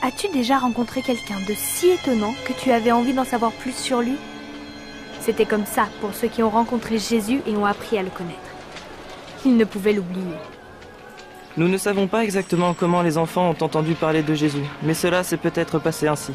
As-tu déjà rencontré quelqu'un de si étonnant que tu avais envie d'en savoir plus sur lui? C'était comme ça pour ceux qui ont rencontré Jésus et ont appris à le connaître. Ils ne pouvaient l'oublier. Nous ne savons pas exactement comment les enfants ont entendu parler de Jésus, mais cela s'est peut-être passé ainsi.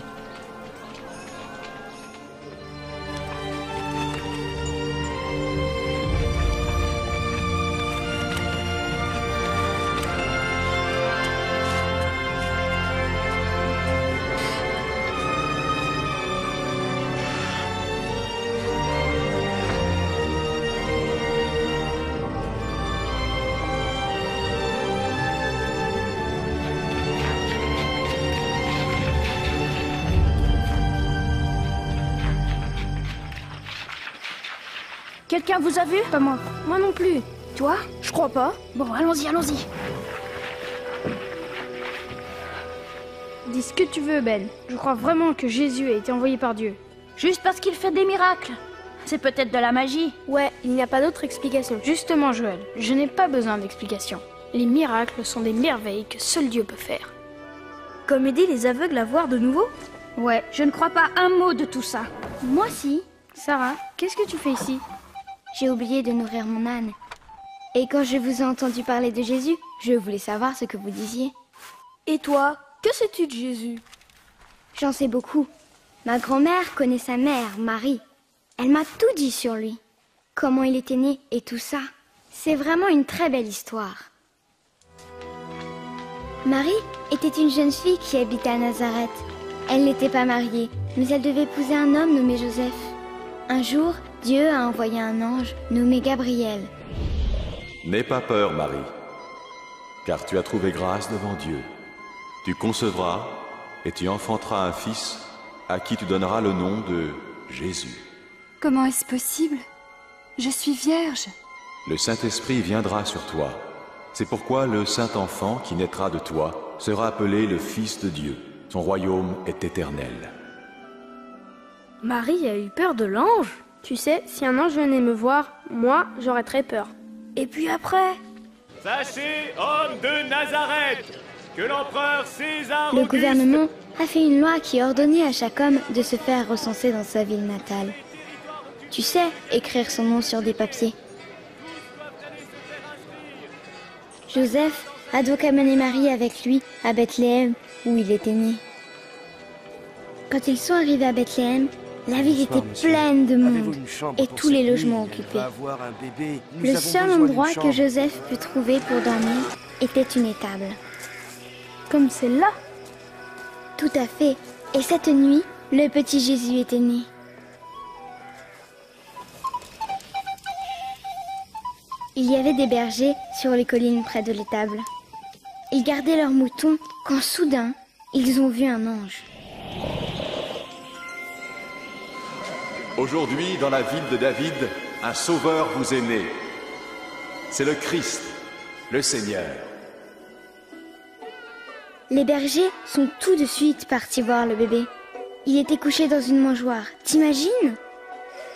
Quelqu'un vous a vu? Pas moi. Moi non plus. Toi? Je crois pas. Bon, allons-y, allons-y. Dis ce que tu veux, Ben. Je crois vraiment que Jésus a été envoyé par Dieu. Juste parce qu'il fait des miracles. C'est peut-être de la magie. Ouais, il n'y a pas d'autre explication. Justement, Joël, je n'ai pas besoin d'explication. Les miracles sont des merveilles que seul Dieu peut faire. Comme aider les aveugles à voir de nouveau? Ouais. Je ne crois pas un mot de tout ça. Moi si. Sarah, qu'est-ce que tu fais ici? J'ai oublié de nourrir mon âne. Et quand je vous ai entendu parler de Jésus, je voulais savoir ce que vous disiez. Et toi, que sais-tu de Jésus? J'en sais beaucoup. Ma grand-mère connaît sa mère, Marie. Elle m'a tout dit sur lui. Comment il était né et tout ça. C'est vraiment une très belle histoire. Marie était une jeune fille qui habitait à Nazareth. Elle n'était pas mariée, mais elle devait épouser un homme nommé Joseph. Un jour, Dieu a envoyé un ange nommé Gabriel. N'aie pas peur, Marie, car tu as trouvé grâce devant Dieu. Tu concevras et tu enfanteras un fils à qui tu donneras le nom de Jésus. Comment est-ce possible? Je suis vierge. Le Saint-Esprit viendra sur toi. C'est pourquoi le Saint-Enfant qui naîtra de toi sera appelé le Fils de Dieu. Son royaume est éternel. Marie a eu peur de l'ange. Tu sais, si un ange venait me voir, moi, j'aurais très peur. Et puis après? Sachez, hommes de Nazareth, que l'empereur César Le Auguste... gouvernement a fait une loi qui ordonnait à chaque homme de se faire recenser dans sa ville natale. Tu sais, écrire son nom sur des papiers. Joseph a donc amené Marie avec lui à Bethléem, où il était né. Quand ils sont arrivés à Bethléem, la ville était pleine de monde et tous les logements occupés. Le seul endroit que Joseph put trouver pour dormir était une étable. Comme celle-là? Tout à fait. Et cette nuit, le petit Jésus était né. Il y avait des bergers sur les collines près de l'étable. Ils gardaient leurs moutons quand soudain, ils ont vu un ange. Aujourd'hui, dans la ville de David, un sauveur vous est né. C'est le Christ, le Seigneur. Les bergers sont tout de suite partis voir le bébé. Il était couché dans une mangeoire, t'imagines?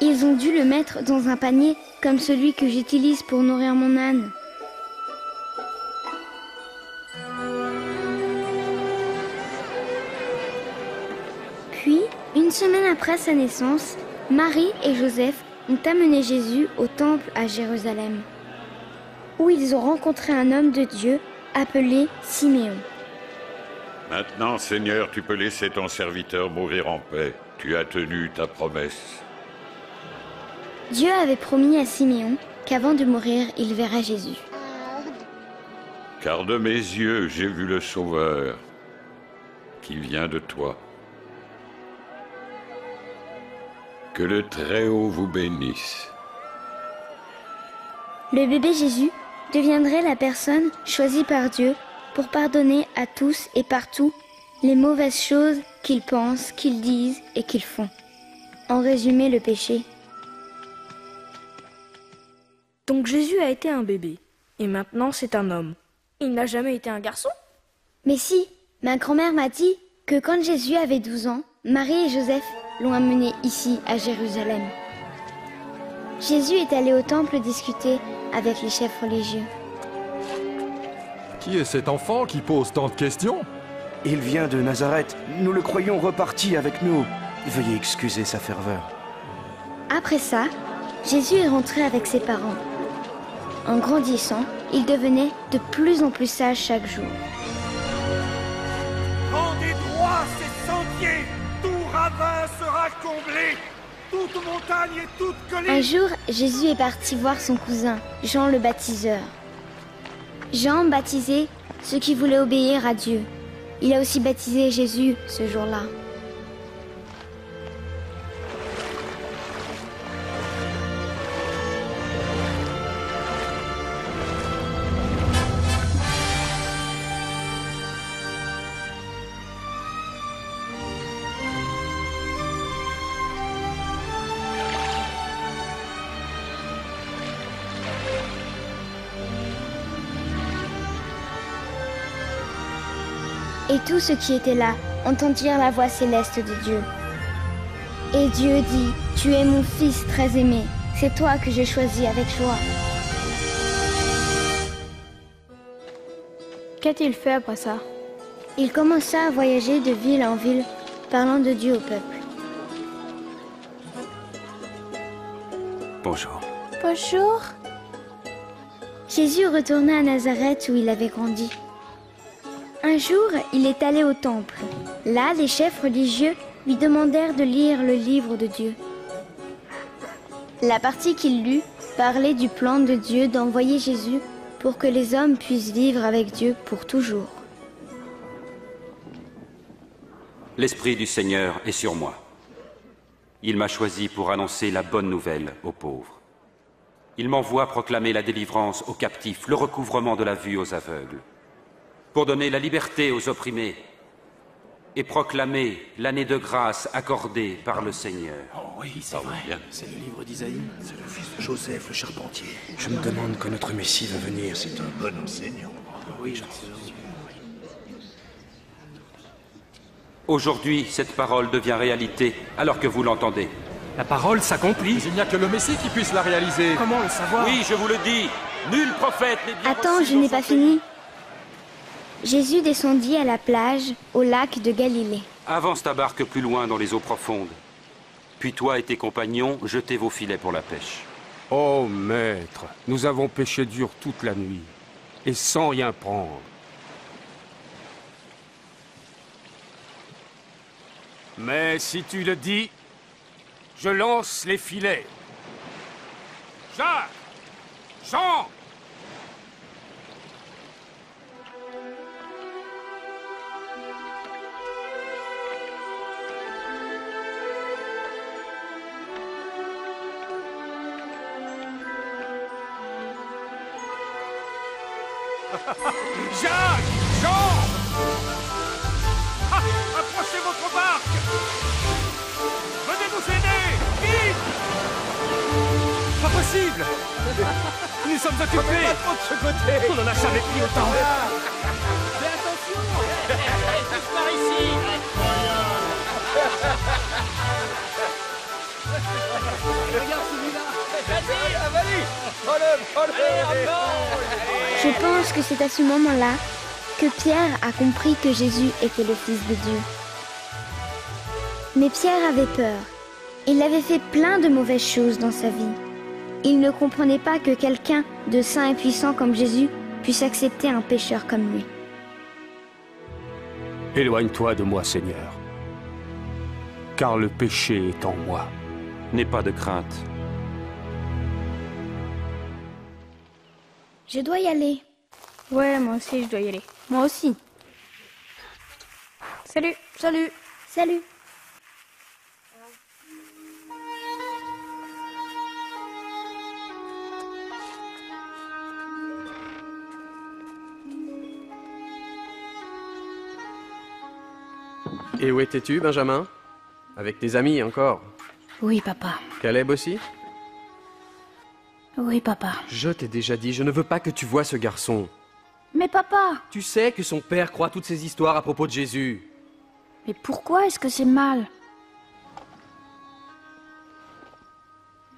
Ils ont dû le mettre dans un panier comme celui que j'utilise pour nourrir mon âne. Puis, une semaine après sa naissance, Marie et Joseph ont amené Jésus au temple à Jérusalem, où ils ont rencontré un homme de Dieu appelé Siméon. Maintenant, Seigneur, tu peux laisser ton serviteur mourir en paix. Tu as tenu ta promesse. Dieu avait promis à Siméon qu'avant de mourir, il verrait Jésus. Car de mes yeux, j'ai vu le Sauveur qui vient de toi. Que le Très-Haut vous bénisse. Le bébé Jésus deviendrait la personne choisie par Dieu pour pardonner à tous et partout les mauvaises choses qu'ils pensent, qu'ils disent et qu'ils font. En résumé, le péché. Donc Jésus a été un bébé, et maintenant c'est un homme. Il n'a jamais été un garçon? Mais si, ma grand-mère m'a dit que quand Jésus avait 12 ans, Marie et Joseph l'ont amené ici, à Jérusalem. Jésus est allé au temple discuter avec les chefs religieux. Qui est cet enfant qui pose tant de questions? Il vient de Nazareth. Nous le croyons reparti avec nous. Veuillez excuser sa ferveur. Après ça, Jésus est rentré avec ses parents. En grandissant, il devenait de plus en plus sage chaque jour. Rendez droit ces sentiers, tout ravin sera comblé, toute montagne et toute colline. Un jour, Jésus est parti voir son cousin, Jean le baptiseur. Jean baptisait ceux qui voulaient obéir à Dieu. Il a aussi baptisé Jésus ce jour-là. Et tous ceux qui étaient là entendirent la voix céleste de Dieu. Et Dieu dit, « Tu es mon Fils très aimé, c'est toi que j'ai choisi avec joie. » Qu'a-t-il fait après ça? Il commença à voyager de ville en ville, parlant de Dieu au peuple. Bonjour. Bonjour. Jésus retourna à Nazareth où il avait grandi. Un jour, il est allé au temple. Là, les chefs religieux lui demandèrent de lire le livre de Dieu. La partie qu'il lut parlait du plan de Dieu d'envoyer Jésus pour que les hommes puissent vivre avec Dieu pour toujours. L'Esprit du Seigneur est sur moi. Il m'a choisi pour annoncer la bonne nouvelle aux pauvres. Il m'envoie proclamer la délivrance aux captifs, le recouvrement de la vue aux aveugles, pour donner la liberté aux opprimés et proclamer l'année de grâce accordée par le Seigneur. Oh oui, c'est vrai. C'est le livre d'Isaïe. C'est le fils de Joseph, le charpentier. Je me demande quand notre Messie va venir. C'est un bon enseignant. Oui, j'en sais. Aujourd'hui, cette parole devient réalité alors que vous l'entendez. La parole s'accomplit. Mais il n'y a que le Messie qui puisse la réaliser. Comment le savoir? Oui, je vous le dis. Nul prophète n'est bien. Attends, je n'ai pas fini. Jésus descendit à la plage, au lac de Galilée. Avance ta barque plus loin dans les eaux profondes. Puis toi et tes compagnons, jetez vos filets pour la pêche. Oh, maître, nous avons pêché dur toute la nuit, et sans rien prendre. Mais si tu le dis, je lance les filets. Jacques! Jean! Jacques! Jean! Ah, approchez votre barque! Venez nous aider! Vite! Pas possible! Nous sommes occupés! Pas trop de ce côté! On n'en a jamais pris autant! Mais attention! Tous par ici! Regarde celui-là! Je pense que c'est à ce moment-là que Pierre a compris que Jésus était le Fils de Dieu. Mais Pierre avait peur. Il avait fait plein de mauvaises choses dans sa vie. Il ne comprenait pas que quelqu'un de saint et puissant comme Jésus puisse accepter un pécheur comme lui. Éloigne-toi de moi, Seigneur, car le péché est en moi. N'aie pas de crainte. Je dois y aller. Ouais, moi aussi, je dois y aller. Moi aussi. Salut. Salut. Salut. Et où étais-tu, Benjamin? Avec tes amis encore? Oui, papa. Caleb aussi? Oui, papa. Je t'ai déjà dit, je ne veux pas que tu vois ce garçon. Mais papa! Tu sais que son père croit toutes ces histoires à propos de Jésus. Mais pourquoi est-ce que c'est mal?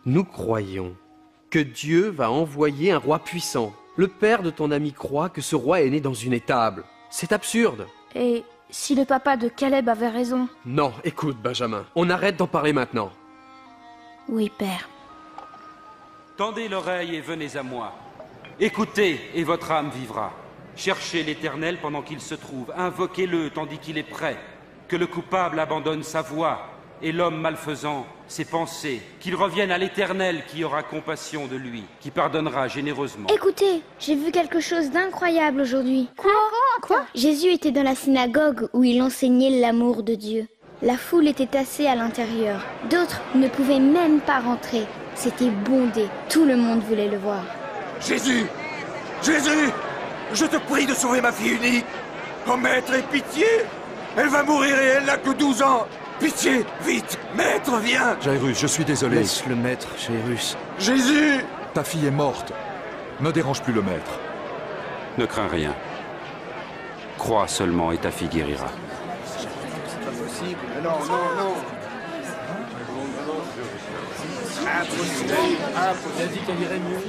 Nous croyons que Dieu va envoyer un roi puissant. Le père de ton ami croit que ce roi est né dans une étable. C'est absurde. Et si le papa de Caleb avait raison. Non, écoute, Benjamin, on arrête d'en parler maintenant. Oui, père. Tendez l'oreille et venez à moi. Écoutez, et votre âme vivra. Cherchez l'Éternel pendant qu'il se trouve. Invoquez-le tandis qu'il est prêt. Que le coupable abandonne sa voie, et l'homme malfaisant ses pensées. Qu'il revienne à l'Éternel qui aura compassion de lui, qui pardonnera généreusement. Écoutez, j'ai vu quelque chose d'incroyable aujourd'hui. Quoi? Jésus était dans la synagogue où il enseignait l'amour de Dieu. La foule était assise à l'intérieur. D'autres ne pouvaient même pas rentrer. C'était bondé. Tout le monde voulait le voir. Jésus! Jésus! Je te prie de sauver ma fille unique! Oh maître, aie pitié! Elle va mourir et elle n'a que 12 ans! Pitié! Vite! Maître, viens! Jairus, je suis désolé. Laisse le maître, Jairus. Jésus! Ta fille est morte. Ne dérange plus le maître. Ne crains rien. Crois seulement et ta fille guérira. C'est pas possible. Non. Impossible. T'as dit qu'elle irait mieux.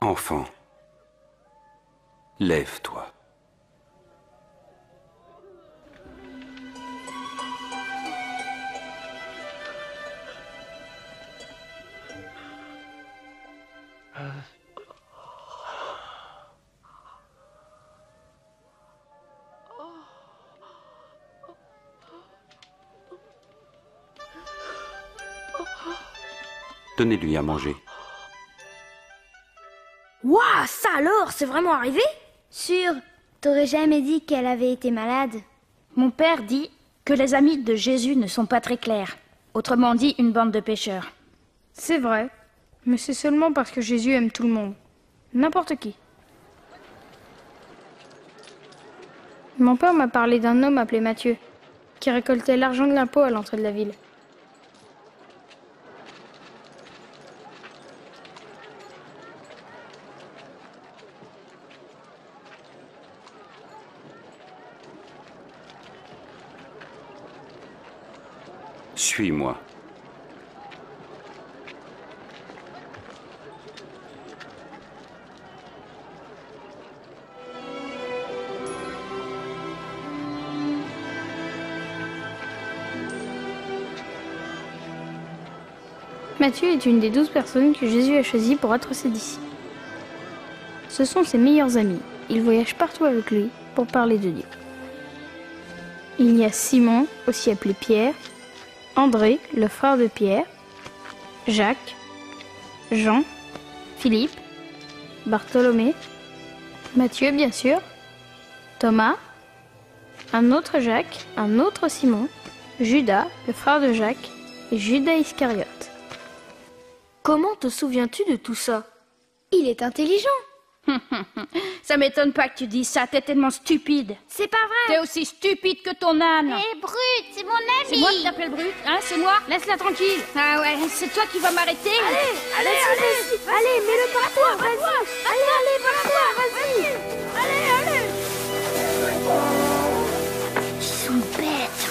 Enfant, lève-toi. Donnez-lui à manger. Waouh, ça alors, c'est vraiment arrivé? Sûr, t'aurais jamais dit qu'elle avait été malade. Mon père dit que les amis de Jésus ne sont pas très clairs. Autrement dit, une bande de pêcheurs. C'est vrai, mais c'est seulement parce que Jésus aime tout le monde. N'importe qui. Mon père m'a parlé d'un homme appelé Matthieu, qui récoltait l'argent de l'impôt à l'entrée de la ville. Suis-moi. Matthieu est une des 12 personnes que Jésus a choisies pour être ses disciples. Ce sont ses meilleurs amis. Ils voyagent partout avec lui pour parler de Dieu. Il y a Simon, aussi appelé Pierre, André, le frère de Pierre, Jacques, Jean, Philippe, Bartholomé, Matthieu bien sûr, Thomas, un autre Jacques, un autre Simon, Judas, le frère de Jacques, et Judas Iscariote. Comment te souviens-tu de tout ça? Il est intelligent. Ça m'étonne pas que tu dises ça, t'es tellement stupide. C'est pas vrai. T'es aussi stupide que ton âne. Hé, Brut, c'est mon ami. C'est moi qui t'appelle Brut, hein, c'est moi. Laisse-la tranquille. Ah ouais, c'est toi qui vas m'arrêter. Allez, mets-le par toi, vas-y. Allez, par toi, vas-y. Allez. Ils sont bêtes.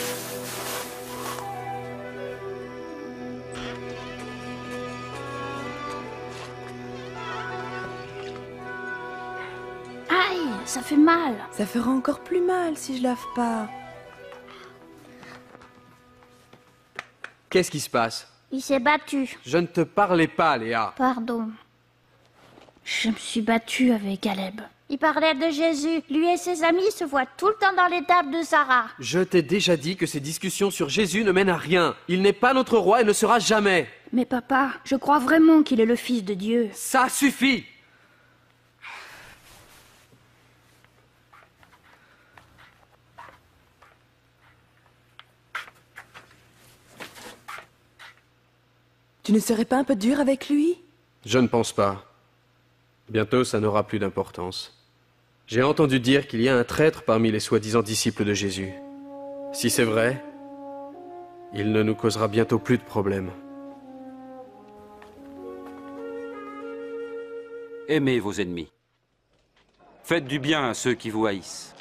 Aïe, ça fait mal. Ça fera encore plus mal si je lave pas. Qu'est-ce qui se passe? Il s'est battu. Je ne te parlais pas, Léa. Pardon. Je me suis battue avec Caleb. Il parlait de Jésus. Lui et ses amis se voient tout le temps dans les tables de Sarah. Je t'ai déjà dit que ces discussions sur Jésus ne mènent à rien. Il n'est pas notre roi et ne sera jamais. Mais papa, je crois vraiment qu'il est le fils de Dieu. Ça suffit! Tu ne serais pas un peu dur avec lui? Je ne pense pas. Bientôt, ça n'aura plus d'importance. J'ai entendu dire qu'il y a un traître parmi les soi-disant disciples de Jésus. Si c'est vrai, il ne nous causera bientôt plus de problèmes. Aimez vos ennemis. Faites du bien à ceux qui vous haïssent.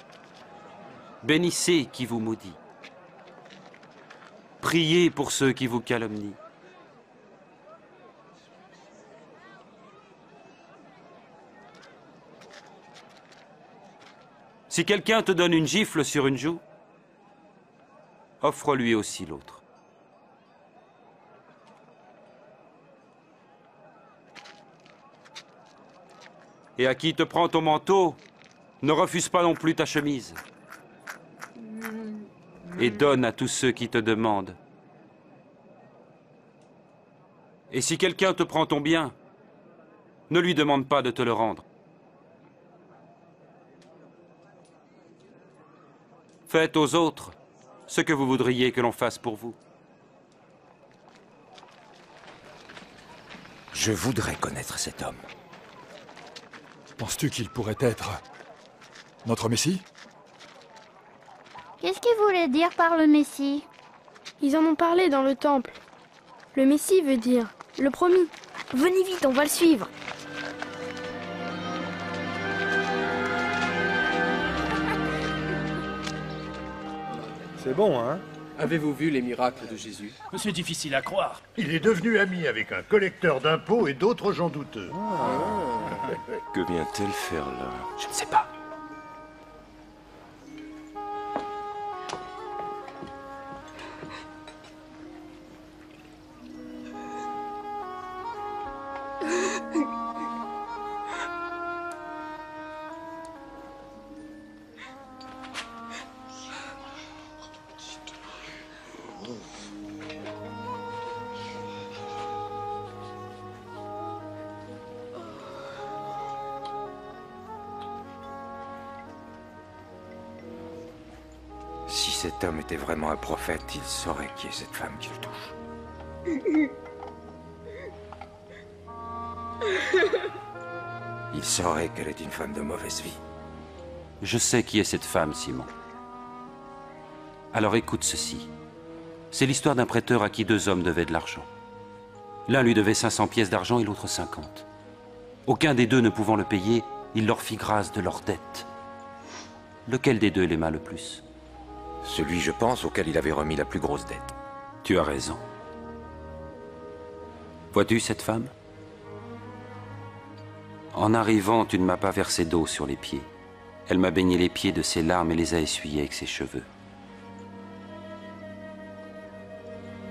Bénissez qui vous maudit. Priez pour ceux qui vous calomnient. Si quelqu'un te donne une gifle sur une joue, offre-lui aussi l'autre. Et à qui te prend ton manteau, ne refuse pas non plus ta chemise. Et donne à tous ceux qui te demandent. Et si quelqu'un te prend ton bien, ne lui demande pas de te le rendre. Faites aux autres ce que vous voudriez que l'on fasse pour vous. Je voudrais connaître cet homme. Penses-tu qu'il pourrait être notre Messie? Qu'est-ce qu'il voulait dire par le Messie? Ils en ont parlé dans le temple. Le Messie veut dire le promis. Venez vite, on va le suivre. C'est bon, hein? Avez-vous vu les miracles de Jésus? C'est difficile à croire. Il est devenu ami avec un collecteur d'impôts et d'autres gens douteux. Que vient-elle faire là? Je ne sais pas. Si cet homme était vraiment un prophète, il saurait qui est cette femme qui le touche. Il saurait qu'elle est une femme de mauvaise vie. Je sais qui est cette femme, Simon. Alors écoute ceci. C'est l'histoire d'un prêteur à qui 2 hommes devaient de l'argent. L'un lui devait 500 pièces d'argent et l'autre 50. Aucun des deux ne pouvant le payer, il leur fit grâce de leur dette. Lequel des deux l'aima le plus? Celui, je pense, auquel il avait remis la plus grosse dette. Tu as raison. Vois-tu cette femme? En arrivant, tu ne m'as pas versé d'eau sur les pieds. Elle m'a baigné les pieds de ses larmes et les a essuyés avec ses cheveux.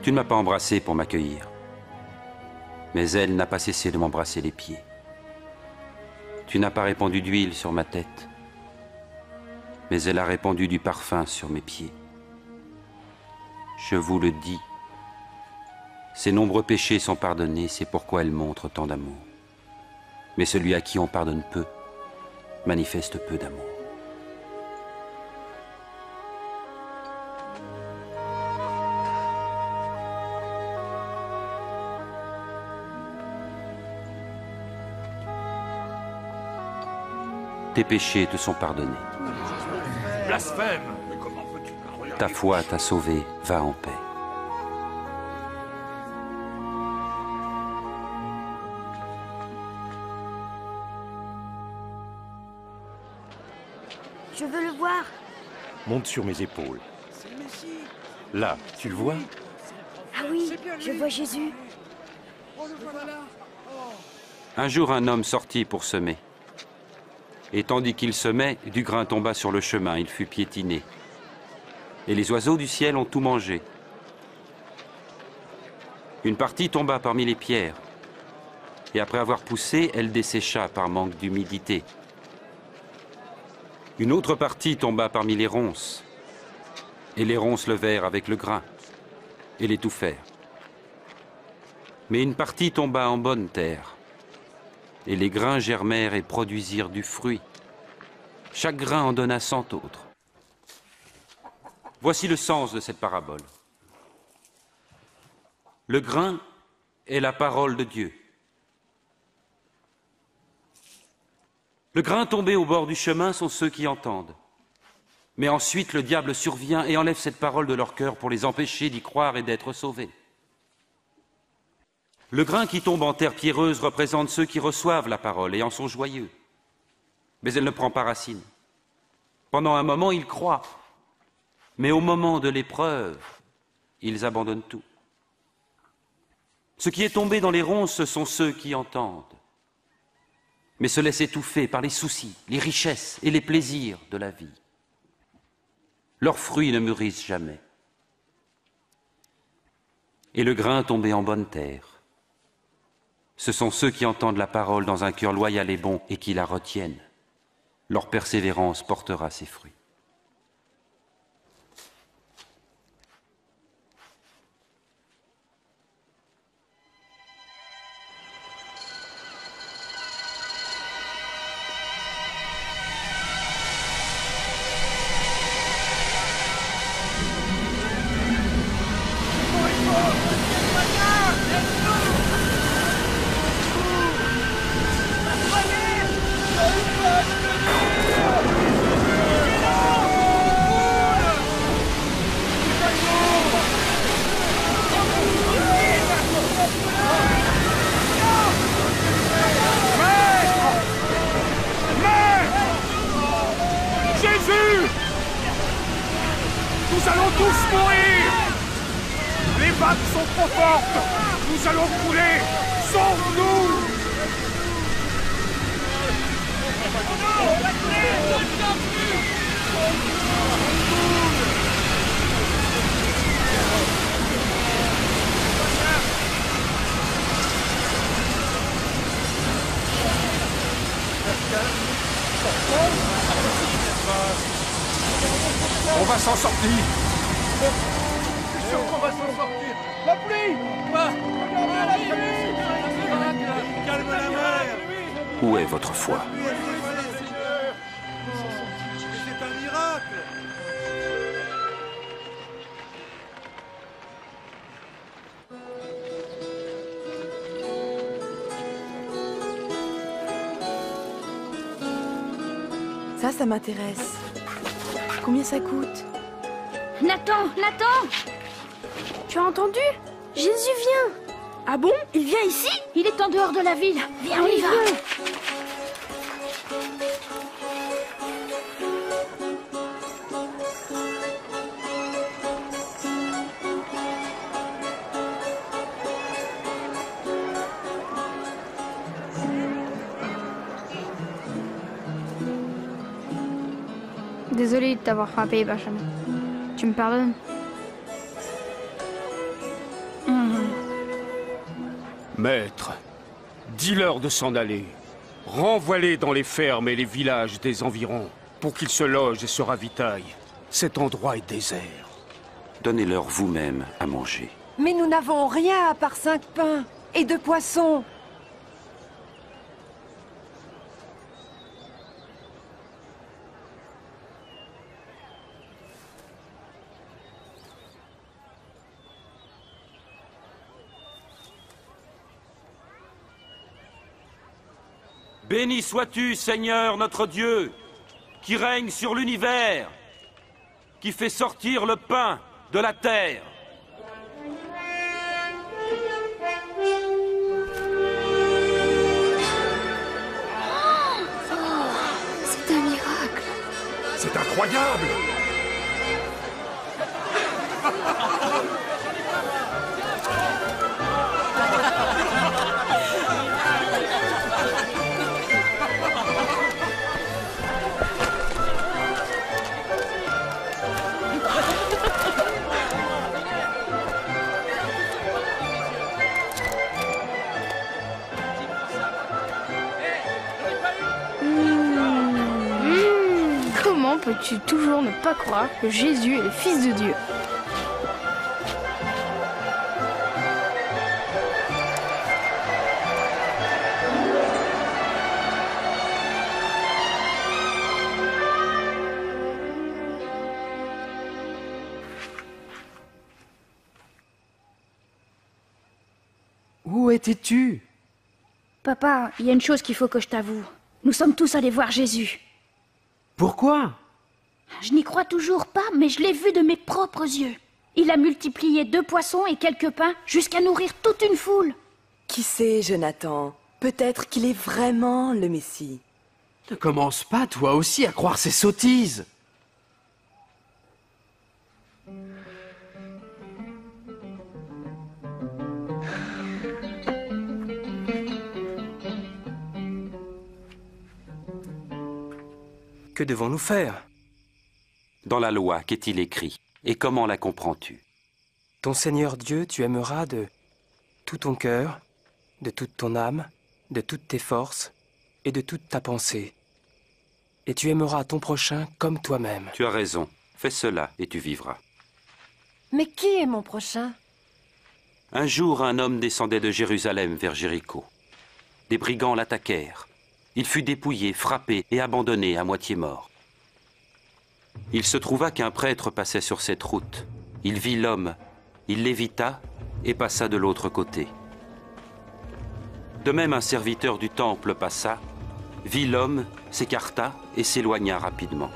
Tu ne m'as pas embrassé pour m'accueillir. Mais elle n'a pas cessé de m'embrasser les pieds. Tu n'as pas répandu d'huile sur ma tête. Mais elle a répandu du parfum sur mes pieds. Je vous le dis, ses nombreux péchés sont pardonnés, c'est pourquoi elle montre tant d'amour. Mais celui à qui on pardonne peu, manifeste peu d'amour. Tes péchés te sont pardonnés. Blasphème! Ta foi t'a sauvé, va en paix. Je veux le voir. Monte sur mes épaules. Là, tu le vois? Ah oui, je vois Jésus. Un jour, un homme sortit pour semer. Et tandis qu'il semait, du grain tomba sur le chemin, il fut piétiné. Et les oiseaux du ciel ont tout mangé. Une partie tomba parmi les pierres. Et après avoir poussé, elle dessécha par manque d'humidité. Une autre partie tomba parmi les ronces. Et les ronces levèrent avec le grain et l'étouffèrent. Mais une partie tomba en bonne terre. Et les grains germèrent et produisirent du fruit. Chaque grain en donna 100 autres. Voici le sens de cette parabole. Le grain est la parole de Dieu. Le grain tombé au bord du chemin sont ceux qui entendent. Mais ensuite le diable survient et enlève cette parole de leur cœur pour les empêcher d'y croire et d'être sauvés. Le grain qui tombe en terre pierreuse représente ceux qui reçoivent la parole et en sont joyeux. Mais elle ne prend pas racine. Pendant un moment, ils croient. Mais au moment de l'épreuve, ils abandonnent tout. Ce qui est tombé dans les ronces, ce sont ceux qui entendent, mais se laissent étouffer par les soucis, les richesses et les plaisirs de la vie. Leurs fruits ne mûrissent jamais. Et le grain tombé en bonne terre, ce sont ceux qui entendent la parole dans un cœur loyal et bon et qui la retiennent. Leur persévérance portera ses fruits. Nous allons tous mourir! Les vagues sont trop fortes! Nous allons couler! Sauve-nous! On va s'en sortir. Je suis sûr qu'on va s'en sortir. La pluie! Calme la mer! Où est votre foi? C'est un miracle! Ça m'intéresse. Combien ça coûte? Nathan! Nathan! Tu as entendu? Jésus vient! Ah bon? Il vient ici? Il est en dehors de la ville. Viens, on y va! Désolé de t'avoir frappé, Benjamin. Tu me pardonnes? Maître, dis-leur de s'en aller. Renvoie-les dans les fermes et les villages des environs pour qu'ils se logent et se ravitaillent. Cet endroit est désert. Donnez-leur vous-même à manger. Mais nous n'avons rien à part 5 pains et 2 poissons. Béni sois-tu, Seigneur notre Dieu, qui règne sur l'univers, qui fait sortir le pain de la terre. C'est un miracle. C'est incroyable! Comment peux-tu toujours ne pas croire que Jésus est le Fils de Dieu? Où étais-tu? Papa, il y a une chose qu'il faut que je t'avoue. Nous sommes tous allés voir Jésus. Pourquoi? Je n'y crois toujours pas, mais je l'ai vu de mes propres yeux. Il a multiplié 2 poissons et quelques pains jusqu'à nourrir toute une foule. Qui sait, Jonathan? Peut-être qu'il est vraiment le Messie. Ne commence pas, toi aussi, à croire ces sottises. Que devons-nous faire? Dans la loi, qu'est-il écrit? Et comment la comprends-tu? Ton Seigneur Dieu, tu aimeras de tout ton cœur, de toute ton âme, de toutes tes forces et de toute ta pensée. Et tu aimeras ton prochain comme toi-même. Tu as raison. Fais cela et tu vivras. Mais qui est mon prochain? Un jour, un homme descendait de Jérusalem vers Jéricho. Des brigands l'attaquèrent. Il fut dépouillé, frappé et abandonné à moitié mort. Il se trouva qu'un prêtre passait sur cette route. Il vit l'homme, il l'évita et passa de l'autre côté. De même, un serviteur du temple passa, vit l'homme, s'écarta et s'éloigna rapidement.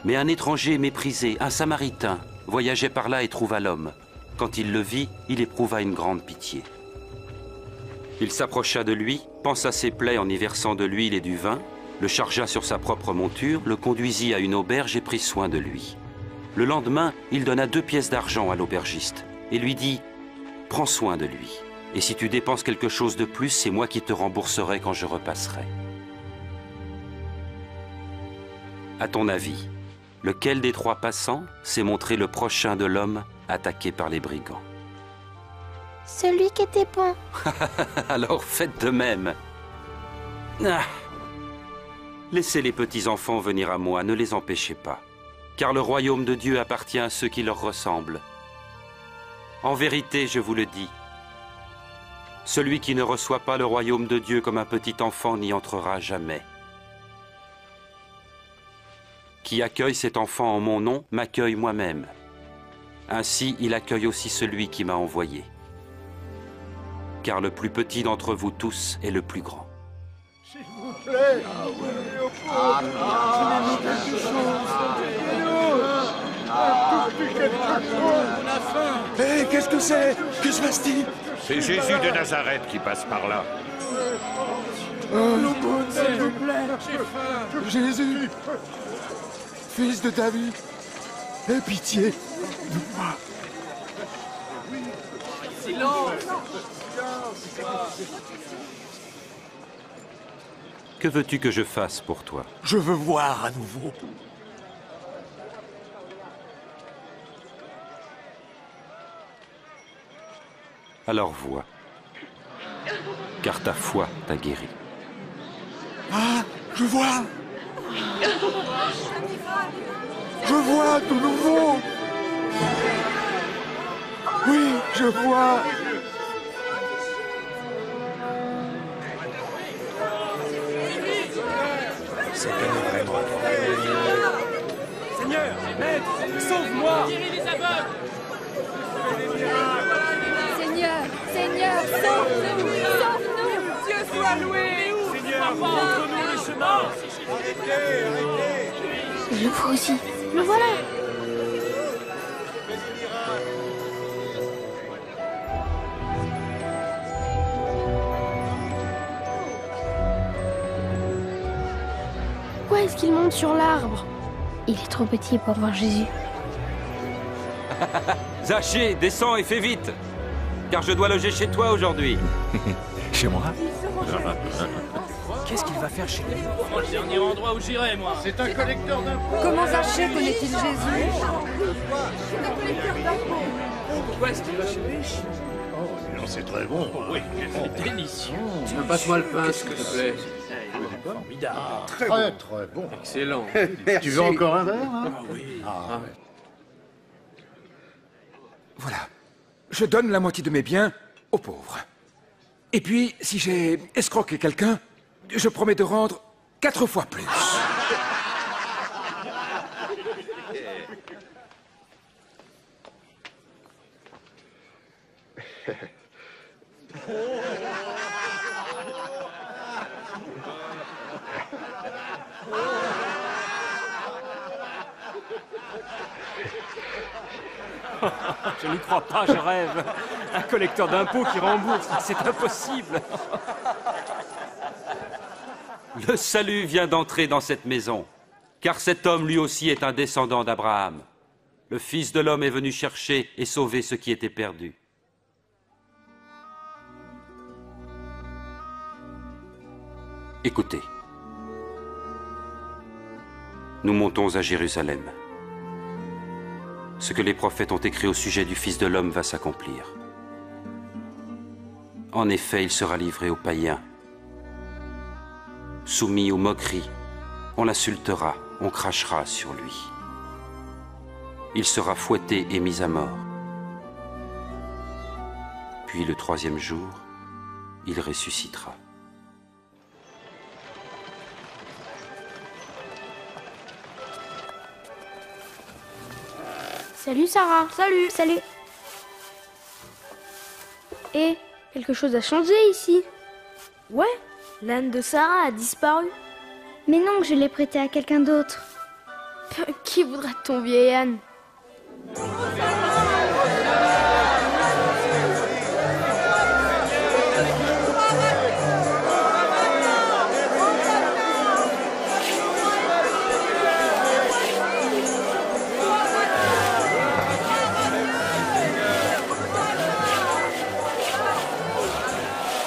Mais un étranger méprisé, un Samaritain, voyageait par là et trouva l'homme. Quand il le vit, il éprouva une grande pitié. Il s'approcha de lui, pansa ses plaies en y versant de l'huile et du vin, le chargea sur sa propre monture, le conduisit à une auberge et prit soin de lui. Le lendemain, il donna 2 pièces d'argent à l'aubergiste et lui dit « Prends soin de lui, et si tu dépenses quelque chose de plus, c'est moi qui te rembourserai quand je repasserai. » À ton avis, lequel des 3 passants s'est montré le prochain de l'homme attaqué par les brigands? Celui qui était bon. Alors faites de même. Ah. Laissez les petits-enfants venir à moi, ne les empêchez pas, car le royaume de Dieu appartient à ceux qui leur ressemblent. En vérité, je vous le dis, celui qui ne reçoit pas le royaume de Dieu comme un petit enfant n'y entrera jamais. Qui accueille cet enfant en mon nom m'accueille moi-même. Ainsi, il accueille aussi celui qui m'a envoyé. Car le plus petit d'entre vous tous est le plus grand. S'il vous plaît. Hé, qu'est-ce que c'est? Que se passe-t-il? C'est Jésus de Nazareth qui passe par là. L'aumône, s'il vous plaît. Jésus, fils de David, aie pitié de moi. Silence. Que veux-tu que je fasse pour toi? Je veux voir à nouveau. Alors vois, car ta foi t'a guéri. Ah, je vois. Je vois de nouveau. Oui, je vois. C'est vraiment. Seigneur, maître, sauve-moi. Seigneur, Seigneur, sauve-nous, sauve-nous. Dieu soit loué. Seigneur, montre-nous le chemin. Arrêtez. Je le vois aussi. Le voilà. Pourquoi est-ce qu'il monte sur l'arbre? Il est trop petit pour voir Jésus. Zachée, descends et fais vite, car je dois loger chez toi aujourd'hui. Chez moi? Qu'est-ce qu'il va faire chez lui? Le dernier endroit où j'irai, moi. C'est un collecteur d'impôts. Comment Zachée connaît-il Jésus? Pourquoi est-ce qu'il va chez lui? Non, c'est très bon. Oui, c'est délicieux. Passe-moi le pain, s'il te plaît. Formidable. Très bon. Excellent. Tu veux encore un verre, hein? Ah oui. Ah. Voilà. Je donne la moitié de mes biens aux pauvres. Et puis, si j'ai escroqué quelqu'un, je promets de rendre 4 fois plus. Je n'y crois pas, je rêve. Un collecteur d'impôts qui rembourse, c'est impossible. Le salut vient d'entrer dans cette maison, car cet homme lui aussi est un descendant d'Abraham. Le Fils de l'homme est venu chercher et sauver ce qui était perdu. Écoutez, nous montons à Jérusalem. Ce que les prophètes ont écrit au sujet du Fils de l'homme va s'accomplir. En effet, il sera livré aux païens, soumis aux moqueries, on l'insultera, on crachera sur lui. Il sera fouetté et mis à mort. Puis le troisième jour, il ressuscitera. Salut Sarah. Salut. Salut. Et quelque chose a changé ici. Ouais, l'âne de Sarah a disparu. Mais non, je l'ai prêté à quelqu'un d'autre. Qui voudra de ton vieil âne?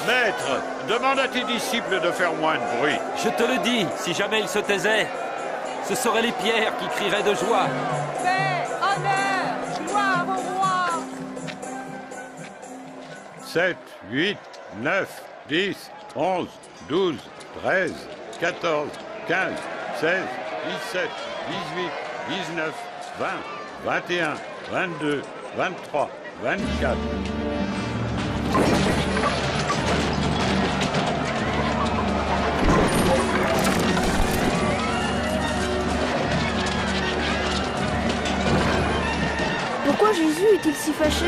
Maître, demande à tes disciples de faire moins de bruit. Je te le dis, si jamais ils se taisaient, ce seraient les pierres qui crieraient de joie. Paix, honneur, gloire au roi. 7, 8, 9, 10, 11, 12, 13, 14, 15, 16, 17, 18, 19, 20, 21, 22, 23, 24. Pourquoi Jésus est-il si fâché?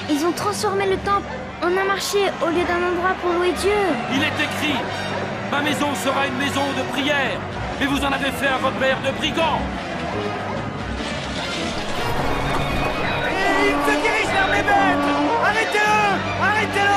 Ils ont transformé le temple en un marché au lieu d'un endroit pour louer Dieu. Il est écrit, ma maison sera une maison de prière, mais vous en avez fait un repère de brigands. Il se dirige vers mes bêtes! Arrêtez-le! Arrêtez-le!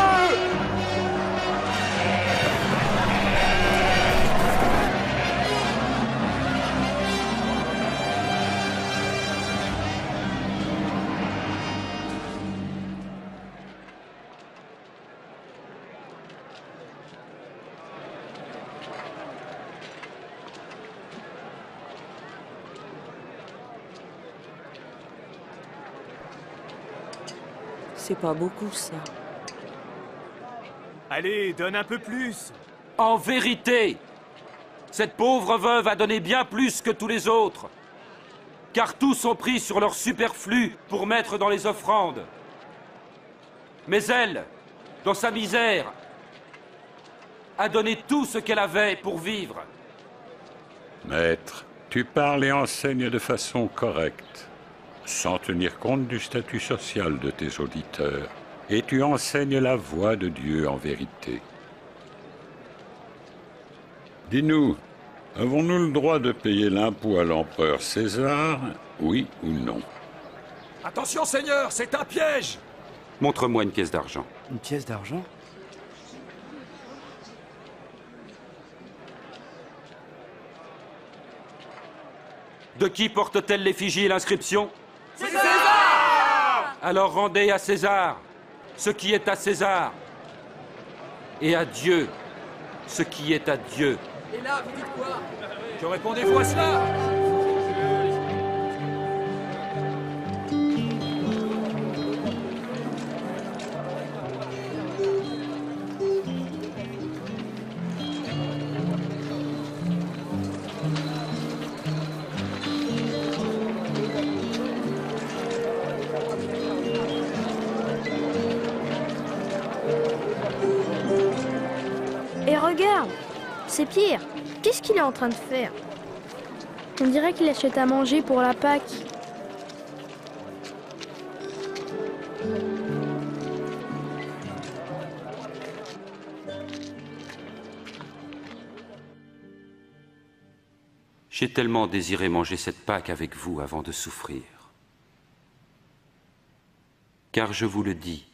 C'est pas beaucoup, ça. Allez, donne un peu plus. En vérité, cette pauvre veuve a donné bien plus que tous les autres, car tous ont pris sur leur superflu pour mettre dans les offrandes. Mais elle, dans sa misère, a donné tout ce qu'elle avait pour vivre. Maître, tu parles et enseignes de façon correcte, sans tenir compte du statut social de tes auditeurs, et tu enseignes la voie de Dieu en vérité. Dis-nous, avons-nous le droit de payer l'impôt à l'empereur César, oui ou non? Attention, Seigneur, c'est un piège! Montre-moi une pièce d'argent. Une pièce d'argent? De qui porte-t-elle l'effigie et l'inscription? César! Alors rendez à César ce qui est à César, et à Dieu ce qui est à Dieu. Et là, vous dites quoi? Que répondez-vous à cela? Et regarde, c'est Pierre. Qu'est-ce qu'il est en train de faire? On dirait qu'il achète à manger pour la Pâque. J'ai tellement désiré manger cette Pâque avec vous avant de souffrir. Car je vous le dis,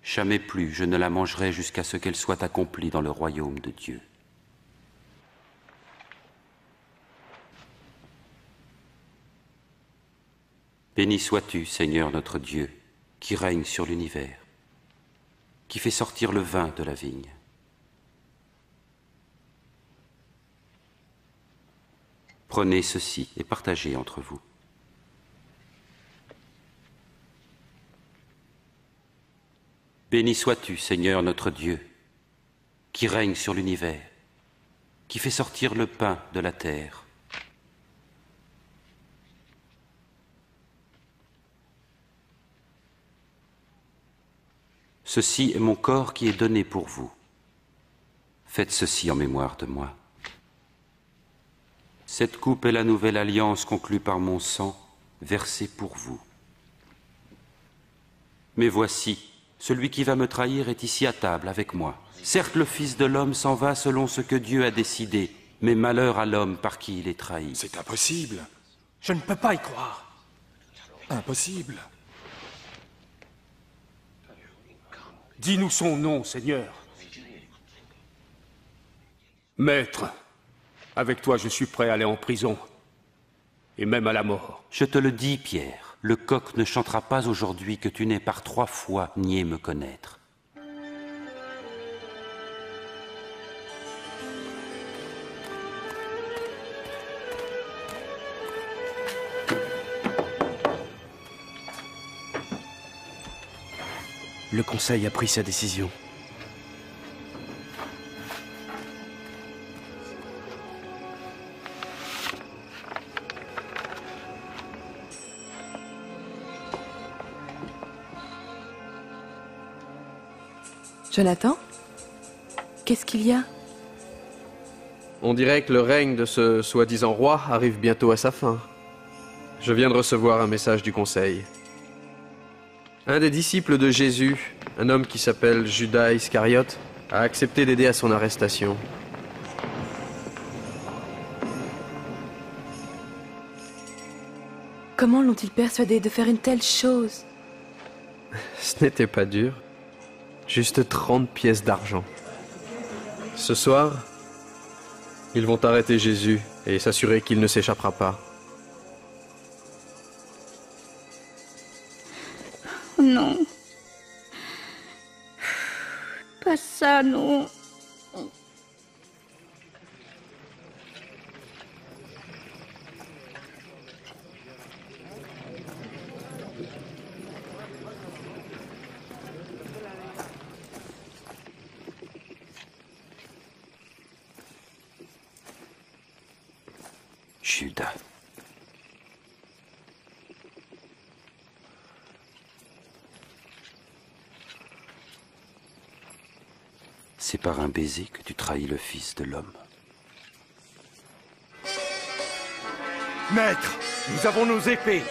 jamais plus je ne la mangerai jusqu'à ce qu'elle soit accomplie dans le royaume de Dieu. Béni sois-tu, Seigneur notre Dieu, qui règne sur l'univers, qui fait sortir le vin de la vigne. Prenez ceci et partagez entre vous. Béni sois-tu, Seigneur notre Dieu, qui règne sur l'univers, qui fait sortir le pain de la terre. Ceci est mon corps qui est donné pour vous. Faites ceci en mémoire de moi. Cette coupe est la nouvelle alliance conclue par mon sang, versé pour vous. Mais voici, celui qui va me trahir est ici à table avec moi. Certes, le Fils de l'homme s'en va selon ce que Dieu a décidé, mais malheur à l'homme par qui il est trahi. C'est impossible. Je ne peux pas y croire. Impossible. Dis-nous son nom, Seigneur. Maître, avec toi je suis prêt à aller en prison, et même à la mort. Je te le dis, Pierre, le coq ne chantera pas aujourd'hui que tu n'aies par 3 fois nié me connaître. Le Conseil a pris sa décision. Jonathan? Qu'est-ce qu'il y a? On dirait que le règne de ce soi-disant roi arrive bientôt à sa fin. Je viens de recevoir un message du Conseil. Un des disciples de Jésus, un homme qui s'appelle Judas Iscariote, a accepté d'aider à son arrestation. Comment l'ont-ils persuadé de faire une telle chose? Ce n'était pas dur. Juste 30 pièces d'argent. Ce soir, ils vont arrêter Jésus et s'assurer qu'il ne s'échappera pas. Non. Pas ça, non. Judas. C'est par un baiser que tu trahis le Fils de l'homme. Maître, nous avons nos épées.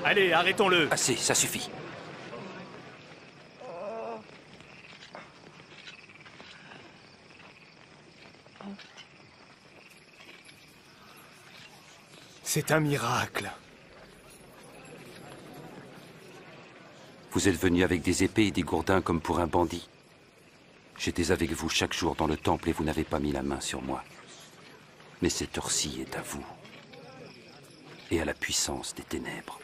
Allez, arrêtons-le. Assez, ça suffit. C'est un miracle. Vous êtes venus avec des épées et des gourdins comme pour un bandit. J'étais avec vous chaque jour dans le temple et vous n'avez pas mis la main sur moi. Mais cette heure-ci est à vous et à la puissance des ténèbres.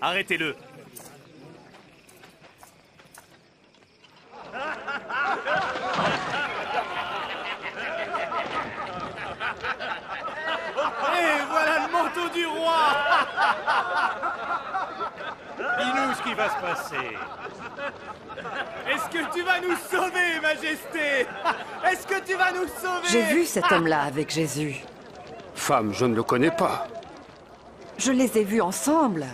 Arrêtez-le. Et voilà le manteau du roi. Dis-nous ce qui va se passer. Est-ce que tu vas nous sauver, Majesté? Est-ce que tu vas nous sauver? J'ai vu cet homme-là avec Jésus. Femme, je ne le connais pas. Je les ai vus ensemble.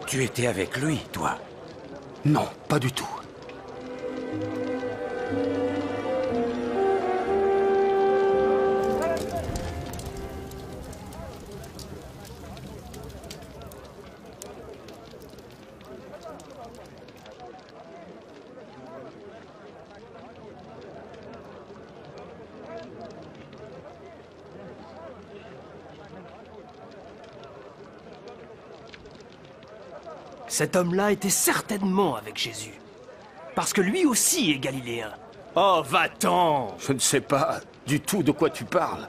Tu étais avec lui, toi? Non, pas du tout. Cet homme-là était certainement avec Jésus. Parce que lui aussi est galiléen. Oh, va-t'en! Je ne sais pas du tout de quoi tu parles.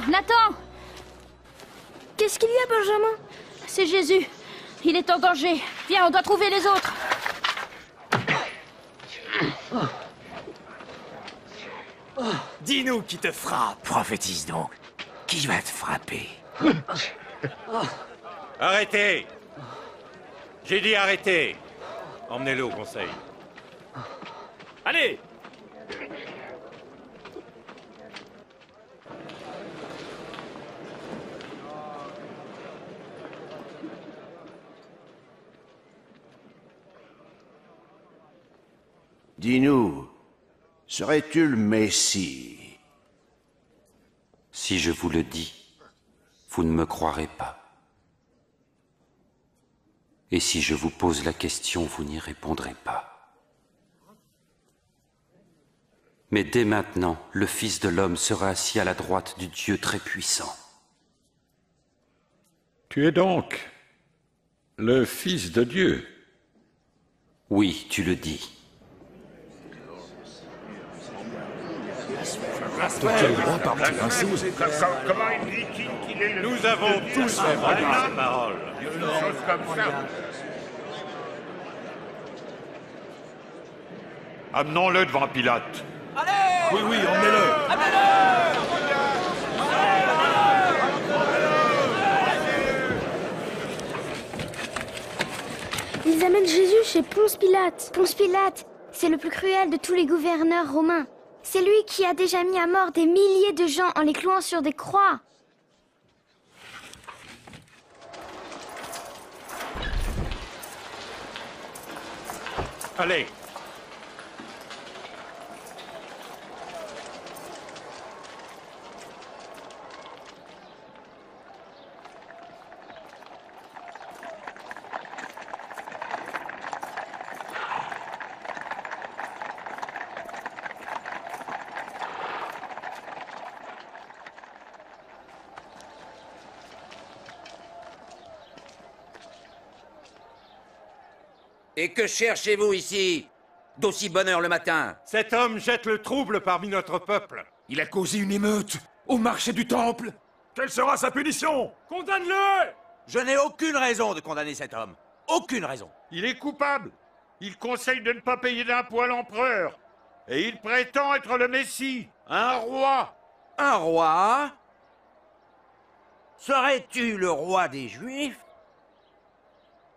Nathan! Qu'est-ce qu'il y a, Benjamin? C'est Jésus. Il est en danger. Viens, on doit trouver les autres. Dis-nous qui te frappe. Prophétise donc. Qui va te frapper? Arrêtez! J'ai dit arrêtez! Emmenez-le au conseil. Allez! Dis-nous, serais-tu le Messie? Si je vous le dis, vous ne me croirez pas. Et si je vous pose la question, vous n'y répondrez pas. Mais dès maintenant, le Fils de l'homme sera assis à la droite du Dieu très puissant. Tu es donc le Fils de Dieu? Oui, tu le dis. De quel droit parles-tu ainsi? Comment il dit qu'il est le... Nous avons tous la parole. Une chose comme ça. Amenons-le devant Pilate. Oui, oui, emmenez-le. Ils amènent Jésus chez Ponce Pilate. Ponce Pilate, c'est le plus cruel de tous les gouverneurs romains. C'est lui qui a déjà mis à mort des milliers de gens en les clouant sur des croix. Allez. Et que cherchez-vous ici, d'aussi bonne heure le matin? Cet homme jette le trouble parmi notre peuple. Il a causé une émeute au marché du temple. Quelle sera sa punition? Condamne-le! Je n'ai aucune raison de condamner cet homme. Aucune raison. Il est coupable. Il conseille de ne pas payer d'impôts à l'empereur. Et il prétend être le Messie, un roi. Un roi? Serais-tu le roi des Juifs?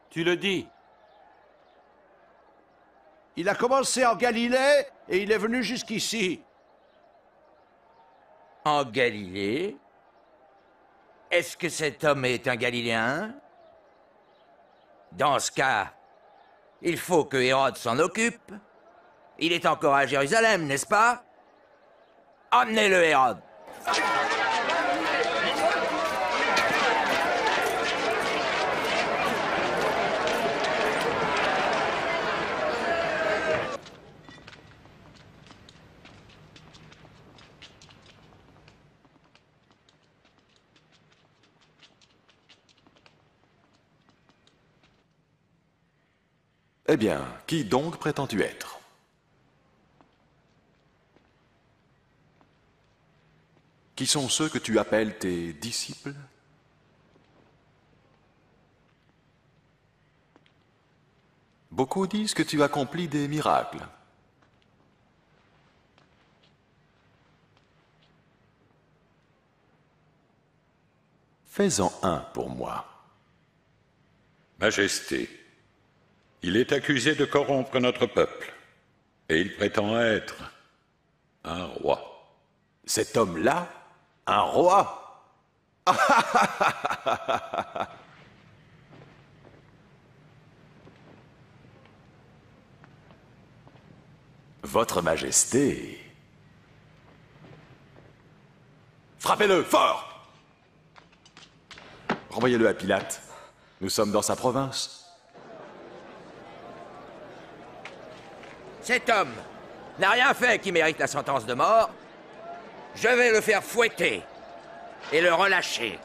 Tu le dis. Il a commencé en Galilée et il est venu jusqu'ici. En Galilée? Est-ce que cet homme est un Galiléen? Dans ce cas, il faut que Hérode s'en occupe. Il est encore à Jérusalem, n'est-ce pas? Emmenez-le, Hérode. Eh bien, qui donc prétends-tu être? Qui sont ceux que tu appelles tes disciples? Beaucoup disent que tu accomplis des miracles. Fais-en un pour moi. Majesté, il est accusé de corrompre notre peuple, et il prétend être un roi. Cet homme-là, un roi? Votre Majesté... Frappez-le, fort! Renvoyez-le à Pilate. Nous sommes dans sa province. Cet homme n'a rien fait qui mérite la sentence de mort. Je vais le faire fouetter et le relâcher.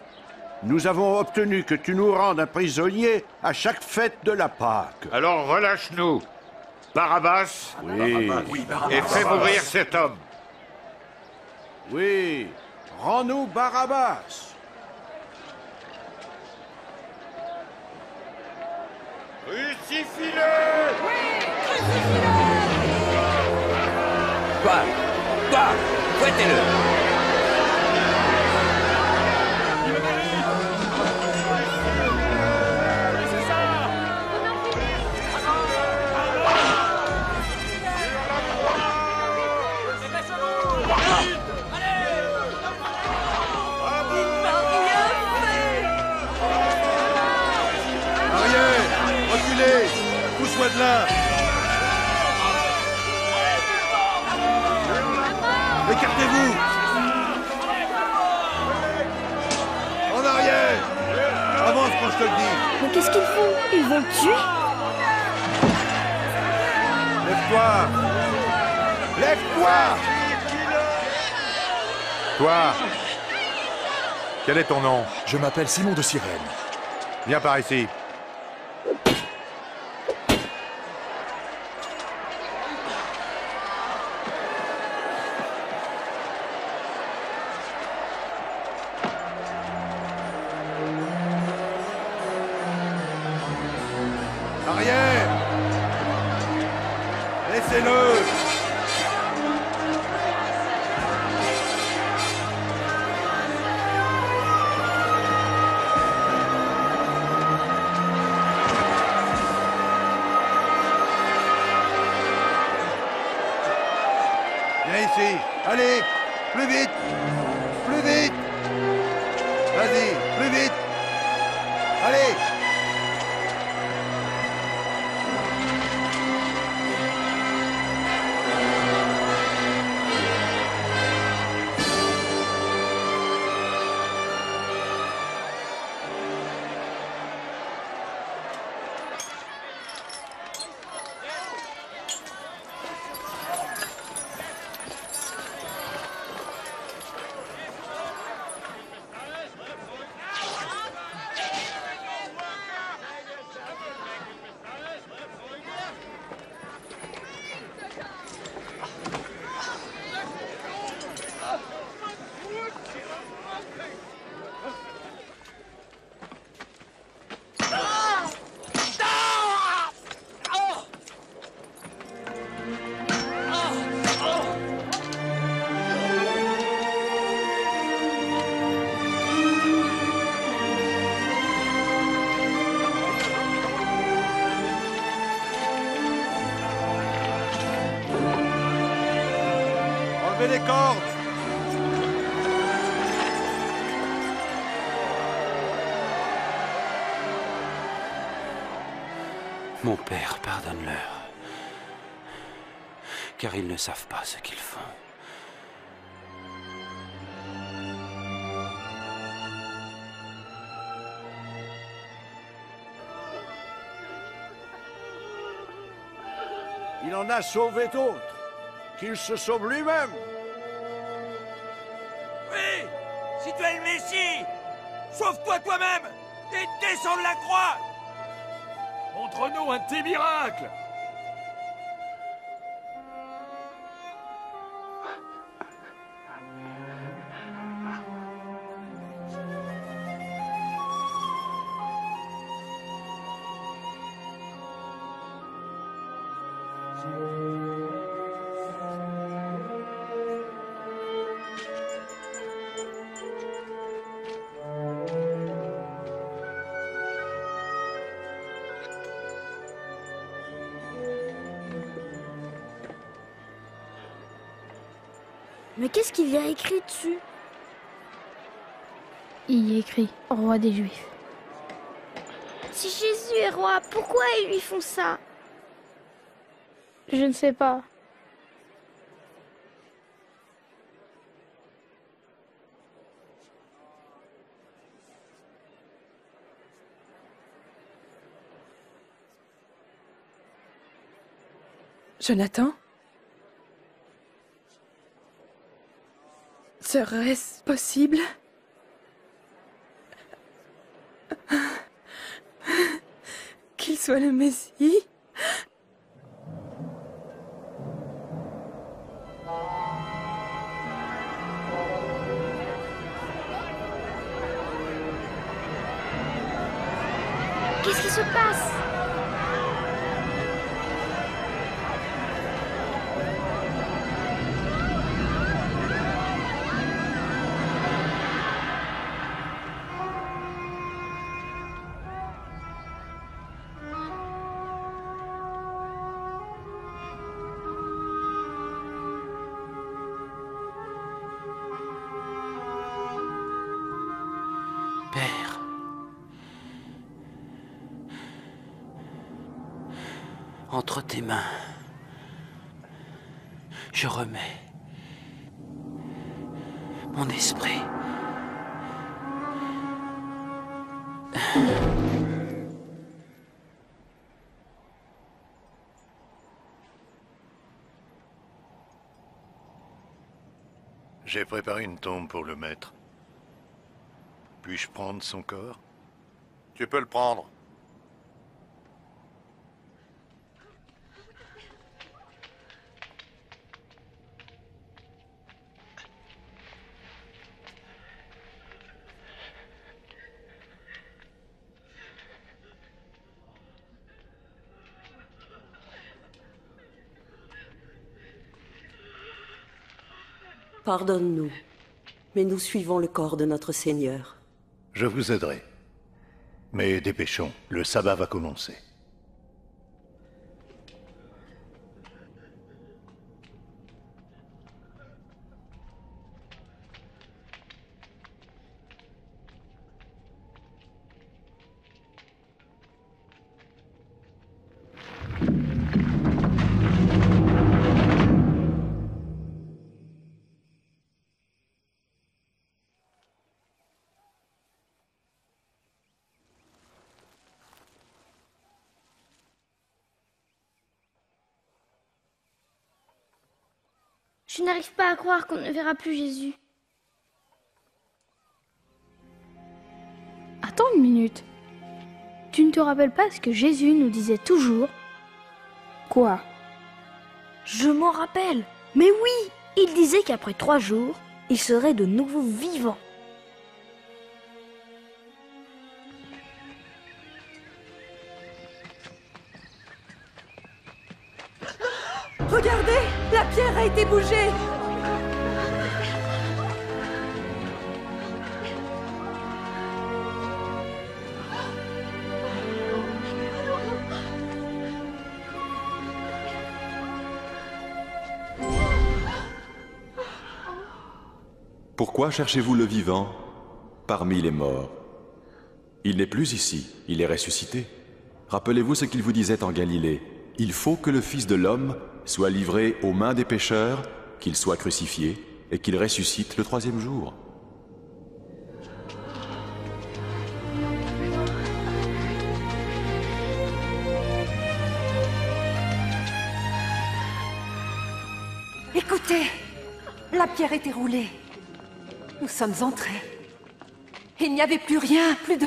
Nous avons obtenu que tu nous rendes un prisonnier à chaque fête de la Pâque. Alors relâche-nous. Barabbas. Oui. Et fais mourir cet homme. Oui. Rends-nous Barabbas. Crucifie-le! Oui, crucifie-le! Toi, fouettez-le! Pousse-moi de là! Écartez-vous! En arrière! Avance quand je te le dis! Mais qu'est-ce qu'ils font? Ils vont le tuer? Lève-toi! Lève-toi! Toi! Quel est ton nom? Je m'appelle Simon de Cyrène. Viens par ici. Arrière! Laissez-le! Viens ici! Allez! Plus vite! Plus vite! Vas-y! Plus vite! Allez! Enlevez les cordes! Mon Père, pardonne-leur, car ils ne savent pas ce qu'ils font. Il en a sauvé d'autres. Qu'il se sauve lui-même. Oui! Si tu es le Messie, sauve-toi toi-même et descends de la croix! Montre-nous un de tes miracles! Mais qu'est-ce qu'il y a écrit dessus? Il y a écrit « Roi des Juifs ». Si Jésus est roi, pourquoi ils lui font ça? Je ne sais pas. Jonathan? Serait-ce possible? Qu'il soit le Messie? Qu'est-ce qui se passe? Père, entre tes mains, je remets mon esprit. J'ai préparé une tombe pour le maître. Puis-je prendre son corps? Tu peux le prendre. Pardonne-nous, mais nous suivons le corps de notre Seigneur. Je vous aiderai. Mais dépêchons, le sabbat va commencer. Je n'arrive pas à croire qu'on ne verra plus Jésus. Attends une minute. Tu ne te rappelles pas ce que Jésus nous disait toujours? Quoi? Je m'en rappelle. Mais oui, il disait qu'après 3 jours, il serait de nouveau vivant. Regardez, la pierre a été bougée. Pourquoi cherchez-vous le vivant parmi les morts? Il n'est plus ici, il est ressuscité. Rappelez-vous ce qu'il vous disait en Galilée. Il faut que le Fils de l'homme soit livré aux mains des pécheurs, qu'il soit crucifié et qu'il ressuscite le 3e jour. Écoutez, la pierre était roulée. Nous sommes entrés. Il n'y avait plus rien, plus de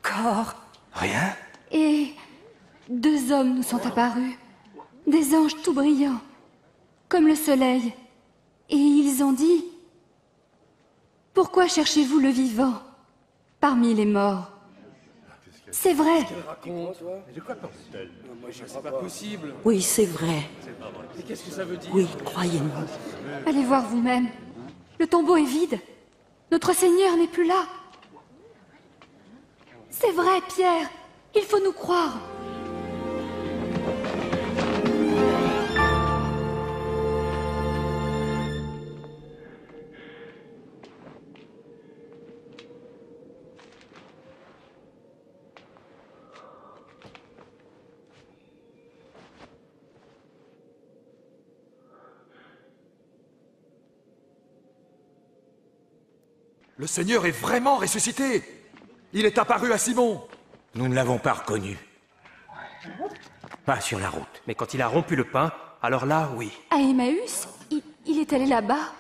corps. Rien? Et 2 hommes nous sont apparus, des anges tout brillants, comme le soleil. Et ils ont dit, « Pourquoi cherchez-vous le vivant parmi les morts? C'est vrai. De quoi pense-t-elle? Moi, c'est pas possible. Oui, c'est vrai. Mais qu'est-ce que ça veut dire? Oui, croyez-nous. Allez voir vous-même. Le tombeau est vide. Notre Seigneur n'est plus là. C'est vrai, Pierre. Il faut nous croire. Le Seigneur est vraiment ressuscité. Il est apparu à Simon. Nous ne l'avons pas reconnu. Pas sur la route. Mais quand il a rompu le pain, alors là, oui. À Emmaüs, il est allé là-bas.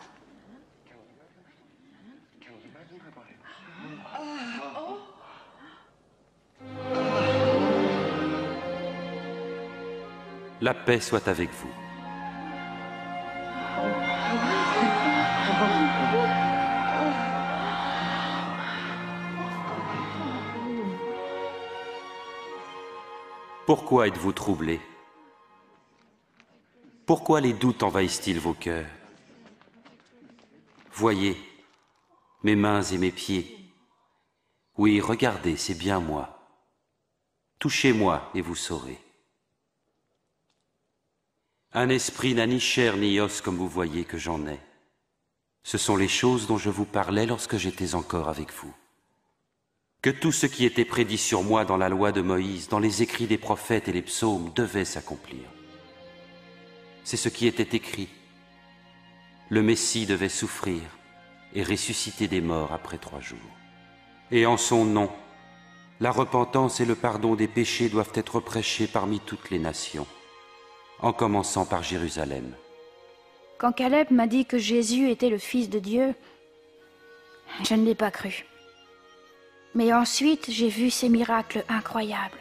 La paix soit avec vous. Pourquoi êtes-vous troublés? Pourquoi les doutes envahissent-ils vos cœurs? Voyez, mes mains et mes pieds. Oui, regardez, c'est bien moi. Touchez-moi et vous saurez. Un esprit n'a ni chair ni os comme vous voyez que j'en ai. Ce sont les choses dont je vous parlais lorsque j'étais encore avec vous. Que tout ce qui était prédit sur moi dans la loi de Moïse, dans les écrits des prophètes et les psaumes, devait s'accomplir. C'est ce qui était écrit. Le Messie devait souffrir et ressusciter des morts après 3 jours. Et en son nom, la repentance et le pardon des péchés doivent être prêchés parmi toutes les nations, en commençant par Jérusalem. Quand Caleb m'a dit que Jésus était le Fils de Dieu, je ne l'ai pas cru. Mais ensuite, j'ai vu ces miracles incroyables,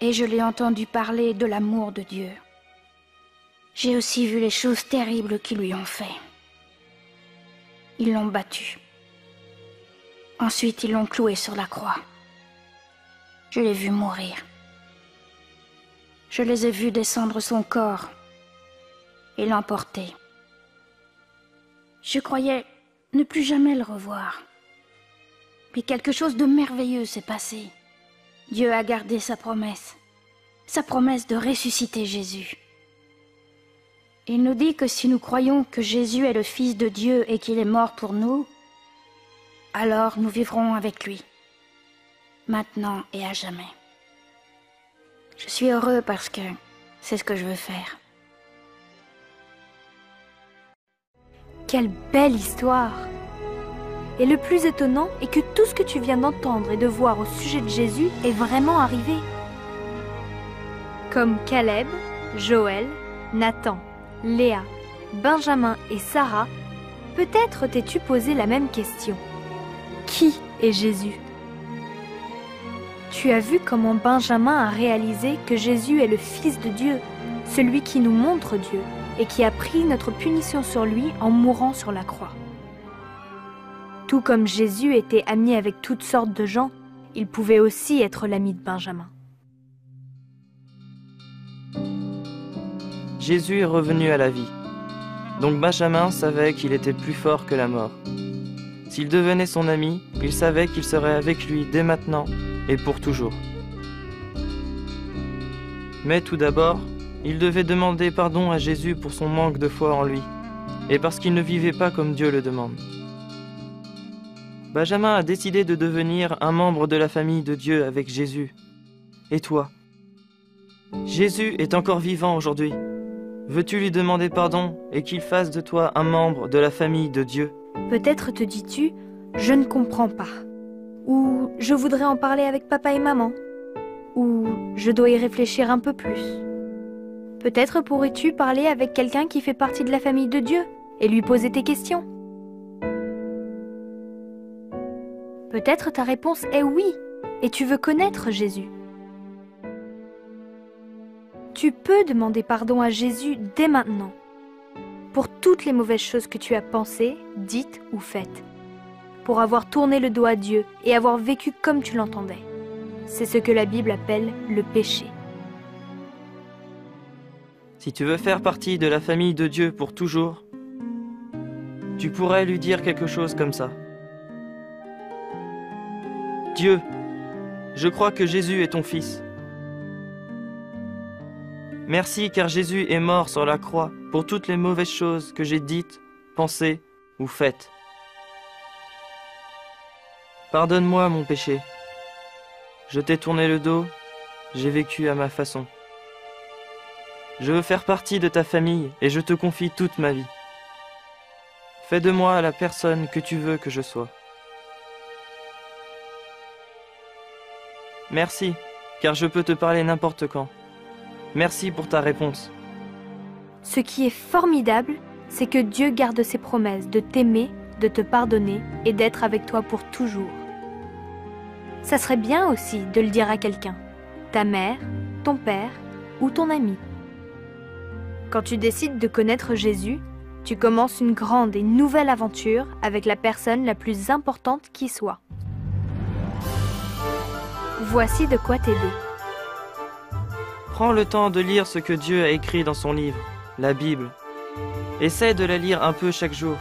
et je l'ai entendu parler de l'amour de Dieu. J'ai aussi vu les choses terribles qu'ils lui ont fait. Ils l'ont battu. Ensuite, ils l'ont cloué sur la croix. Je l'ai vu mourir. Je les ai vus descendre son corps et l'emporter. Je croyais ne plus jamais le revoir. Puis quelque chose de merveilleux s'est passé. Dieu a gardé sa promesse de ressusciter Jésus. Il nous dit que si nous croyons que Jésus est le Fils de Dieu et qu'il est mort pour nous, alors nous vivrons avec lui, maintenant et à jamais. Je suis heureux parce que c'est ce que je veux faire. Quelle belle histoire! Et le plus étonnant est que tout ce que tu viens d'entendre et de voir au sujet de Jésus est vraiment arrivé. Comme Caleb, Joël, Nathan, Léa, Benjamin et Sarah, peut-être t'es-tu posé la même question. Qui est Jésus? Tu as vu comment Benjamin a réalisé que Jésus est le Fils de Dieu, celui qui nous montre Dieu et qui a pris notre punition sur lui en mourant sur la croix. Tout comme Jésus était ami avec toutes sortes de gens, il pouvait aussi être l'ami de Benjamin. Jésus est revenu à la vie. Donc Benjamin savait qu'il était plus fort que la mort. S'il devenait son ami, il savait qu'il serait avec lui dès maintenant et pour toujours. Mais tout d'abord, il devait demander pardon à Jésus pour son manque de foi en lui, et parce qu'il ne vivait pas comme Dieu le demande. Benjamin a décidé de devenir un membre de la famille de Dieu avec Jésus. Et toi? Jésus est encore vivant aujourd'hui. Veux-tu lui demander pardon et qu'il fasse de toi un membre de la famille de Dieu? Peut-être te dis-tu, je ne comprends pas. Ou je voudrais en parler avec papa et maman. Ou je dois y réfléchir un peu plus. Peut-être pourrais-tu parler avec quelqu'un qui fait partie de la famille de Dieu et lui poser tes questions. Peut-être ta réponse est oui, et tu veux connaître Jésus. Tu peux demander pardon à Jésus dès maintenant, pour toutes les mauvaises choses que tu as pensées, dites ou faites, pour avoir tourné le dos à Dieu et avoir vécu comme tu l'entendais. c'est ce que la Bible appelle le péché. Si tu veux faire partie de la famille de Dieu pour toujours, tu pourrais lui dire quelque chose comme ça. Dieu, je crois que Jésus est ton Fils. Merci car Jésus est mort sur la croix pour toutes les mauvaises choses que j'ai dites, pensées ou faites. Pardonne-moi mon péché. Je t'ai tourné le dos, j'ai vécu à ma façon. Je veux faire partie de ta famille et je te confie toute ma vie. Fais de moi la personne que tu veux que je sois. Merci, car je peux te parler n'importe quand. Merci pour ta réponse. Ce qui est formidable, c'est que Dieu garde ses promesses de t'aimer, de te pardonner et d'être avec toi pour toujours. Ça serait bien aussi de le dire à quelqu'un, ta mère, ton père ou ton ami. Quand tu décides de connaître Jésus, tu commences une grande et nouvelle aventure avec la personne la plus importante qui soit. Voici de quoi t'aider. Prends le temps de lire ce que Dieu a écrit dans son livre, la Bible. Essaie de la lire un peu chaque jour.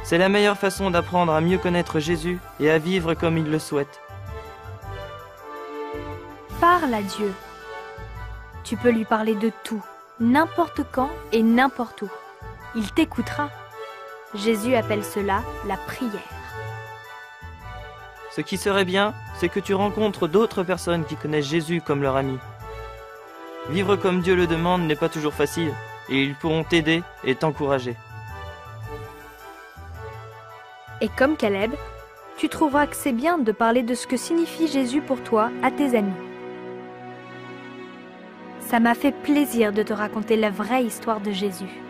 C'est la meilleure façon d'apprendre à mieux connaître Jésus et à vivre comme il le souhaite. Parle à Dieu. Tu peux lui parler de tout, n'importe quand et n'importe où. Il t'écoutera. Jésus appelle cela la prière. Ce qui serait bien, c'est que tu rencontres d'autres personnes qui connaissent Jésus comme leur ami. Vivre comme Dieu le demande n'est pas toujours facile, et ils pourront t'aider et t'encourager. Et comme Caleb, tu trouveras que c'est bien de parler de ce que signifie Jésus pour toi à tes amis. Ça m'a fait plaisir de te raconter la vraie histoire de Jésus.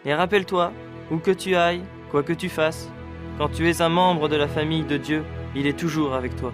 Et rappelle-toi, où que tu ailles, quoi que tu fasses, quand tu es un membre de la famille de Dieu, il est toujours avec toi.